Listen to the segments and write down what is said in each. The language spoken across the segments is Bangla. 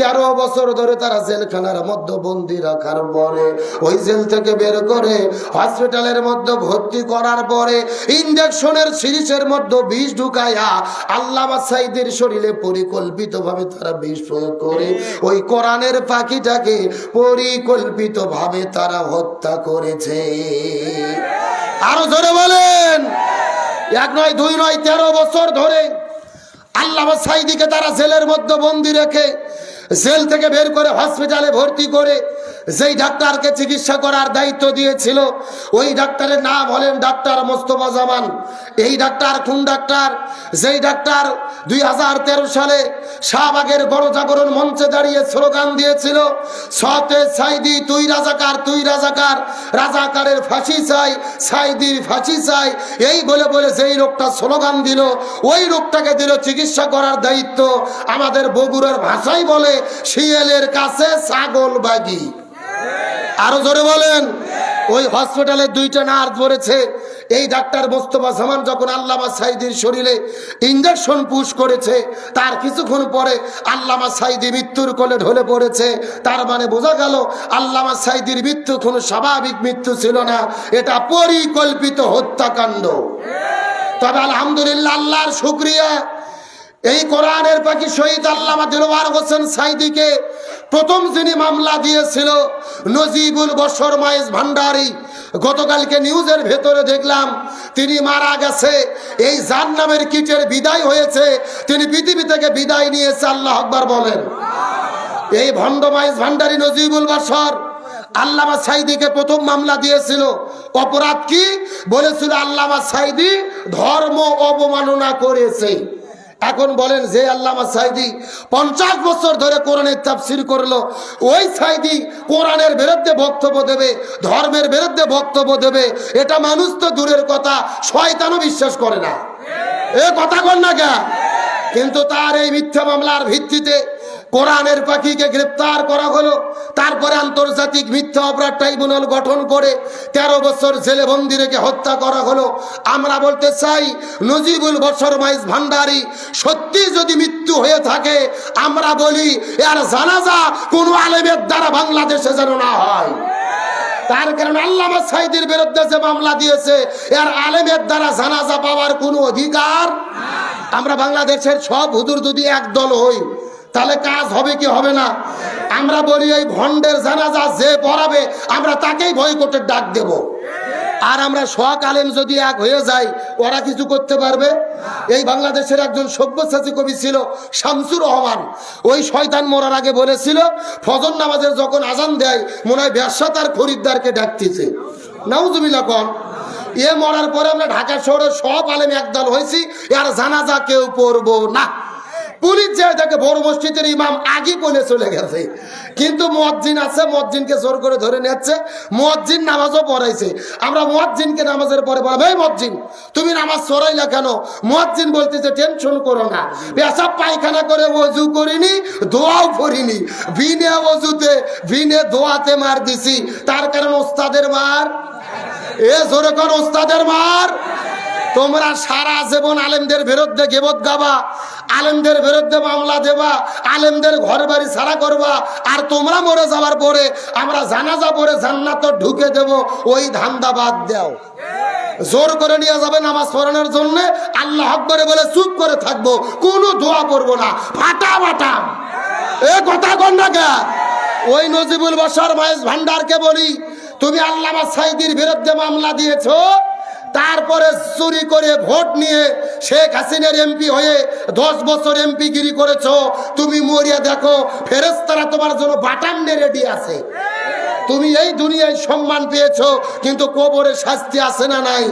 13 বছর ধরে তারা জেলখানার মধ্যে বন্দি রাখার পরে ওই জেল থেকে বের করে হসপিটালের মধ্যে ভর্তি করার পরে ইনজেকশনের সিরিজের মধ্যে বিষ ঢুকায়া আল্লামা সাঈদীর শরীরে পরিকল্পিতভাবে তারা বিষ প্রয়োগ করে ওই কোরআনের পাখিটাকে পরিকল্পিতভাবে তারা হত্যা করেছে। আরো জোরে বলেন। এক নয়, দুই নয়, 13 বছর ধরে আল্লামা সাঈদীকে তারা জেলের মধ্যে বন্দি রেখে জেল থেকে বের করে হসপিটালে ভর্তি করে যেই ডাক্তারকে চিকিৎসা করার দায়িত্ব দিয়েছিল ওই ডাক্তারের নাম হলেন ডাক্তার মোস্তফা জামান। এই ডাক্তার কোন ডাক্তার? যেই ডাক্তার 2013 সালে শাহবাগের গণজাগরণ মঞ্চে দাঁড়িয়ে স্লোগান দিয়েছিল, সতে সাঈদী তুই রাজাকার, তুই রাজাকার, রাজাকারের ফাঁসি চাই, সাঈদীর ফাঁসি চাই, এই বলে বলে যেই লোকটা স্লোগান দিল ওই লোকটাকে দিল চিকিৎসা করার দায়িত্ব। আমাদের বগুড়ার ভাষায় বলে শিয়ালের কাছে ছাগল বাগি। আরো জোরে বলেন। ওই হসপিটালে 2টা নার্স বলেছে এই ডাক্তার মোস্তফা জামান যখন আল্লামা সাঈদীর শরীরে ইনজেকশন পুশ করেছে তার কিছুক্ষণ পরে আল্লামা সাঈদী মৃত্যুর কোলে ঢলে পড়েছে। তার মানে বোঝা গেল আল্লামা সাঈদীর মৃত্যু কোনো স্বাভাবিক মৃত্যু ছিল না, এটা পরিকল্পিত হত্যাকাণ্ড। তবে আলহামদুলিল্লাহ, আল্লাহর শুকরিয়া, এই কোরআনের পাখি শহীদ আল্লামা দিলওয়ার হোসেন সাঈদীকে প্রথম যিনি মামলা দিয়েছিল নজিবুল বশর মাইজ ভান্ডারী, গতকালকে নিউজের ভেতরে দেখলাম তিনি মারা গেছে। এই জাহান্নামের কিটের বিদায় হয়েছে, তিনি পৃথিবী থেকে বিদায় নিয়েছে। আল্লাহু আকবার বলেন। এই ভণ্ড মাইজ ভান্ডারী নজিবুল বশর আল্লামা সাঈদীকে প্রথম মামলা দিয়েছিল। অপরাধ কি? বলেছিল আল্লামা সাঈদী ধর্ম অবমাননা করেছে। এখন বলেন, যে আল্লামা সাঈদী 50 বছর ধরে কোরআনের তাফসীর করলো, ওই সাঈদী কোরআনের বিরুদ্ধে বক্তব্য দেবে, ধর্মের বিরুদ্ধে বক্তব্য দেবে, এটা মানুষ তো দূরের কথা, শয়তানও বিশ্বাস করে না। এ কথা কর না কে? কিন্তু তার এই মিথ্যা মামলার ভিত্তিতে কোরআনের পাখিকে গ্রেপ্তার করা হলো। তারপরে আন্তর্জাতিক মিথ্যা অপরাধ ট্রাইব্যুনাল গঠন করে 13 বছর জেলে বন্দি রেখে হত্যা করা হলো। আমরা বলতে চাই, নজিবুল বশর মাইজ ভান্ডারী সত্যি যদি মৃত্যু হয়ে থাকে, আমরা বলি এর জানাজা কোনো আলেমের দ্বারা বাংলাদেশে যেন না হয়। তার কারণ আল্লামা সাঈদীর বিরুদ্ধে যে মামলা দিয়েছে এর আলেমের দ্বারা জানাজা পাওয়ার কোনো অধিকার। আমরা বাংলাদেশের সব হুজুর যদি একদল হই তাহলে কাজ হবে কি হবে না? আমরা বলি এই ভণ্ডের জানাজা যে পড়াবে আমরা তাকেই বয়কটের ডাক দেব। আর আমরা শখ আলেম যদি এক হয়ে যাই, ওরা কিছু করতে পারবে? এই বাংলাদেশের একজন সব্যসাচী কবি ছিল শামসুর রহমান, ওই শয়তান মরার আগে বলেছিল ফজর নামাজের যখন আজান দেয় মনে হয় ব্যবসা তার খরিদ্দারকে ডাকতেছে। নাউজুবিল্লাহ কন। এ মরার পরে আমরা ঢাকা শহরের সব আলেম একদল হয়েছি, আর জানাজা কেউ পড়বো না। পুলিশ যায় তাকে বড় মসজিদের ইমাম আগে বলে চলে গেছে, কিন্তু মুয়াজ্জিন আছে, মুয়াজ্জিনকে জোর করে ধরে নিচ্ছে, মুয়াজ্জিন নামাজও পড়াইছে। আমরা মুয়াজ্জিনকে নামাজের পরে বললাম, এই মুয়াজ্জিন তুমি নামাজ পড়াইলা কেন? মুয়াজ্জিন বলতেছে টেনশন করো না, পেশাব পায়খানা করে ওযু করিনি, দোয়াও পড়িনি, বিনে ওযুতে বিনে দোয়াতে মার দিছি, তার কারণ ওস্তাদের মার। এ জোরে কর, ওস্তাদের মার। তোমরা সারা জীবন আলেমদের বিরুদ্ধে গীবত গাবা, আলেমদের বিরুদ্ধে মামলা দেবা, আলেমদের ঘর বাড়ি ছাড়া করবা, আর তোমরা মরে যাওয়ার পরে আমরা জানাজা পড়ে জান্নাতে ঢুকে দেব, ওই ধান্দা বাদ দাও। জোর করে নিয়ে যাবে নামাজ পড়ানোর জন্য, আল্লাহ আকবার বলে চুপ করে থাকবো, কোনো দোয়া পড়বো না, ফাটা ফাটা। এ কথা কোন না? ওই নজিবুল বশর মাইজ ভান্ডারকে বলি, তুমি আল্লামা সাঈদীর বিরুদ্ধে মামলা দিয়েছো, তারপরে চুরি করে ভোট নিয়ে শেখ হাসিনার এমপি হয়ে 10 বছর এমপি গিরি করেছো। তুমি মরিয়া দেখো, ফেরেশতারা তোমার জন্য বাটাম রেডি আছে। তুমি এই দুনিয়ায় সম্মান পেয়েছো, কিন্তু কবরে শাস্তি আছে না নাই?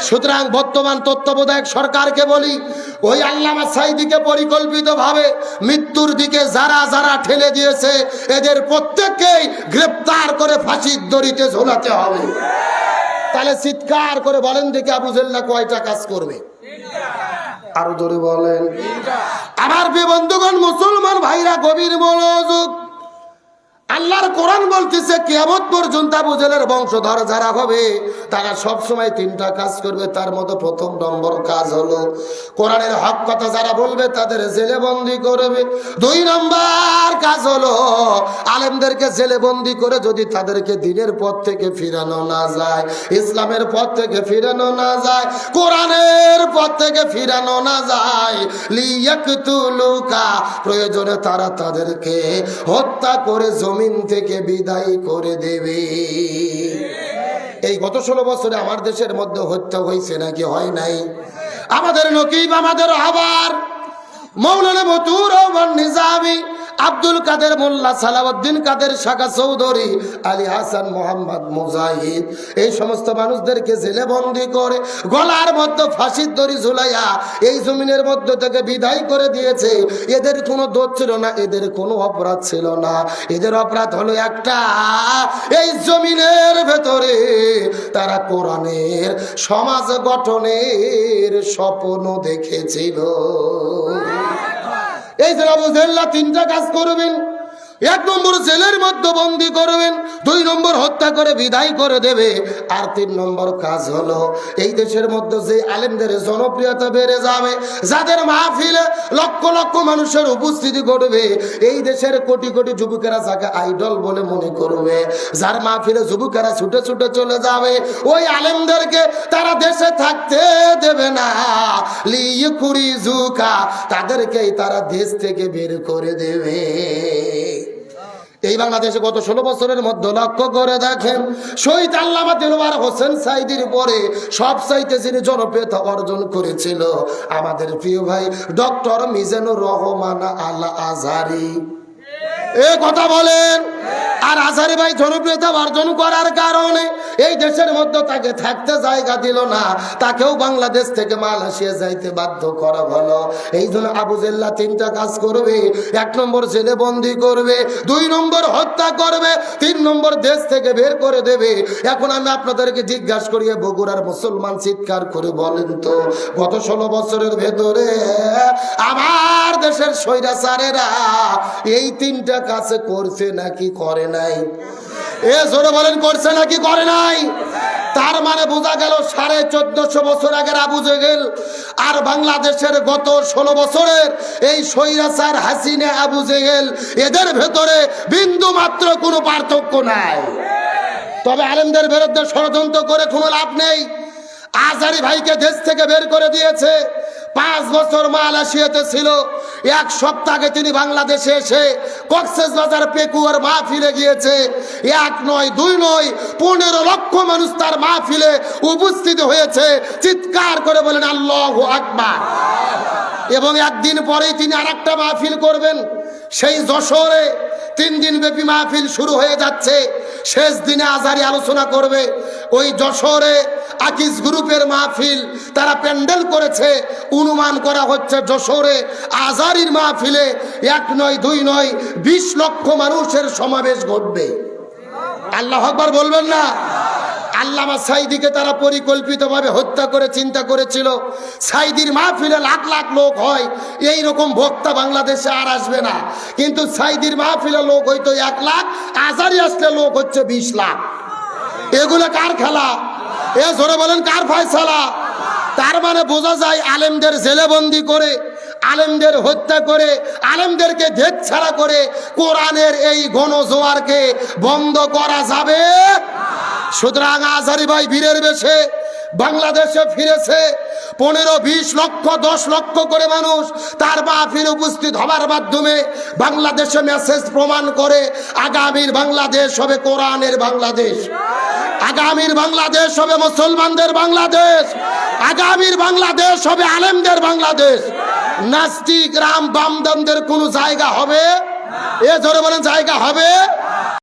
সুতরাং বর্তমান তত্ত্বাবধায়ক সরকারকে বলি, ওই আল্লামা সাঈদীকে পরিকল্পিতভাবে মৃত্যুর দিকে যারা যারা ঠেলে দিয়েছে এদের প্রত্যেককেই গ্রেপ্তার করে ফাঁসির দড়িতে ঝোলাতে হবে। তাহলে চিৎকার করে বলেন দেখি, আবু জেল্লা কয়টা কাজ করবে? আরো জোরে বলেন। আমার প্রিয় বন্ধুগণ, মুসলমান ভাইরা, গভীর মনোযোগ। আল্লাহর আল্লাহর কোরআন বলতেছে কিয়ামত পর্যন্ত আবু জেহেলের বংশধর যারা হবে তারা সব সময় তিনটা কাজ করবে। তার মধ্যে প্রথম নম্বর কাজ হলো কোরআনের হক কথা যারা বলবে তাদের জেলে বন্দি করবে। দুই নম্বর কাজ হলো আলেমদেরকে জেলে বন্দি করে যদি তাদেরকে দিনের পথ থেকে ফিরানো না যায়, ইসলামের পথ থেকে ফিরানো না যায়, কোরআনের পথ থেকে ফিরানো না যায়, লিয়াকতুলুকা প্রয়োজনে তারা তাদেরকে হত্যা করে জমিন থেকে বিদায় করে দেবে। এই গত 16 বছরে আমার দেশের মধ্যে হত্যা হয়েছে নাকি হয় নাই? আমাদের নকিব, আমাদের আবার মৌলানা মতুর রহমান নিজামী, আব্দুল কাদের মোল্লা, সালাউদ্দিন কাদের শাখা চৌধুরী, আলী হাসান মোহাম্মদ মুজাহিদ, এই সমস্ত মানুষদেরকে জেলে বন্দি করে গলার মধ্যে ফাঁসির দড়ি ঝুলাইয়া এই জমিনের মধ্যে থেকে বিদায় করে দিয়েছে। এদের কোনো দোষ ছিল না, এদের কোনো অপরাধ ছিল না। এদের অপরাধ হলো একটা, এই জমিনের ভেতরে তারা কোরআনের সমাজ গঠনের স্বপ্ন দেখেছিল। এই যে আবু জেহেল তিনটা কাজ করবেন। 1 নম্বর জেলের মধ্যে বন্দি করবেন, 2 নম্বর হত্যা করে বিদায় করে দেবে, আর 3 নম্বর কাজ হলো এই দেশের মধ্যে যে আলেমদের জনপ্রিয়তা বেড়ে যাবে, যাদের মাহফিলে লক্ষ লক্ষ মানুষের উপস্থিতি ঘটবে, এই দেশের কোটি কোটি যুবকেরা যাকে আইডল বলে মনে করবে, যার মাহফিলে যুবকেরা ছুটে ছুটে চলে যাবে, ওই আলেমদেরকে তারা দেশে থাকতে দেবে না। লিইখুরিজুকা তাদেরকেই তারা দেশ থেকে বের করে দেবে। এই বাংলাদেশে গত 16 বছরের মধ্যে লক্ষ্য করে দেখেন, শহীদ আল্লামা দেলোয়ার হোসেন সাঈদীর পরে সবচাইতে যিনি জনপ্রিয়তা অর্জন করেছিল আমাদের প্রিয় ভাই ডক্টর মিজানুর রহমান আল আজহারী। এ কথা বলেন। আর আজহারী ভাই জনপ্রিয়তা অর্জন করার কারণে এই দেশের মধ্যে তাকে থাকতে জায়গা দিল না, তাকেও বাংলাদেশ থেকে মালয়েশিয়া যাইতে বাধ্য করা হলো। এই জন্য আবু জেহেল 3টা কাজ করবে। 1 নম্বর জেলে বন্দি করবে, 2 নম্বর হত্যা করবে, 3 নম্বর দেশ থেকে বের করে দেবে। এখন আমি আপনাদেরকে জিজ্ঞাসা করি, বগুড়ার মুসলমান চিৎকার করে বলেন তো, গত 16 বছরের ভেতরে আমার দেশের স্বৈরাচারেরা এই 3টা কাজ করছে নাকি করে নাই? এ জোরে বলেন, করছে নাকি করে নাই? তার মানে বোঝা গেল 1450 বছর আগের আবু জেহেল আর বাংলাদেশের গত 16 বছরের এই স্বৈরাচার হাসিনা আবু জেহেল, এদের ভেতরে বিন্দু মাত্র কোনো পার্থক্য নাই। তবে আলেমদের বিরুদ্ধে ষড়যন্ত্র করে কোনো লাভ নেই। আজহারী ভাইকে দেশ থেকে বের করে দিয়েছে, 5 বছর মালয়েশিয়াতে ছিল, 1 সপ্তাহ আগে তিনি বাংলাদেশে এসে কক্সবাজার পেকুয়ার মাহফিলে গিয়েছে। 1 নয় 2 নয় 15 লক্ষ মানুষ তার মাহফিলে উপস্থিত হয়েছে। চিৎকার করে বলেন আল্লাহু আকবার। এবং 1 দিন পরেই তিনি আরেকটা মাহফিল করবেন সেই যশোরে। 3 দিন ব্যাপী মাহফিল শুরু হয়ে যাচ্ছে। শেষ দিনে আজহারী আলোচনা করবে। ওই যশোরে আকিস গ্রুপের মাহফিল তারা প্যান্ডেল করেছে, অনুমান করা হচ্ছে যশোরে আজহারীর মাহফিলে 1 নয় 2 নয় 20 লক্ষ মানুষের সমাবেশ ঘটবে। আল্লাহু আকবার বলবেন না? আল্লামা সাঈদীকে তারা পরিকল্পিতভাবে হত্যা করে চিন্তা করেছিল সাঈদীর মাহফিলে লাখ লাখ লোক হয়, এই রকম বক্তা বাংলাদেশে আর আসবে না। কিন্তু সাঈদীর মাহফিলে লোক হয়তো 1 লাখ, আজহারী আসলে লোক হচ্ছে 20 লাখ। এগুলো কার খেলা? এ জোরে বলেন, কার ফয়সালা? তার মানে বোঝা যায় আলেমদের জেলেবন্দি করে, আলেমদের হত্যা করে, আলেমদেরকে দেশ ছাড়া করে কোরআনের এই গণজোয়ারকে বন্ধ করা যাবে। সুতরাং আজহারী ভাই বীরের বেশে বাংলাদেশে ফিরেছে। 15-20 লক্ষ 10 লক্ষ করে মানুষ তার মাহফিল উপস্থিত হবার মাধ্যমে বাংলাদেশে মেসেজ প্রমাণ করে আগামীর বাংলাদেশ হবে কোরআনের বাংলাদেশ, আগামীর বাংলাদেশ হবে মুসলমানদের বাংলাদেশ, আগামীর বাংলাদেশ হবে আলেমদের বাংলাদেশ। নাস্তিক রাম বামদামদের কোনো জায়গা হবে? এ জোরে বলেন, জায়গা হবে?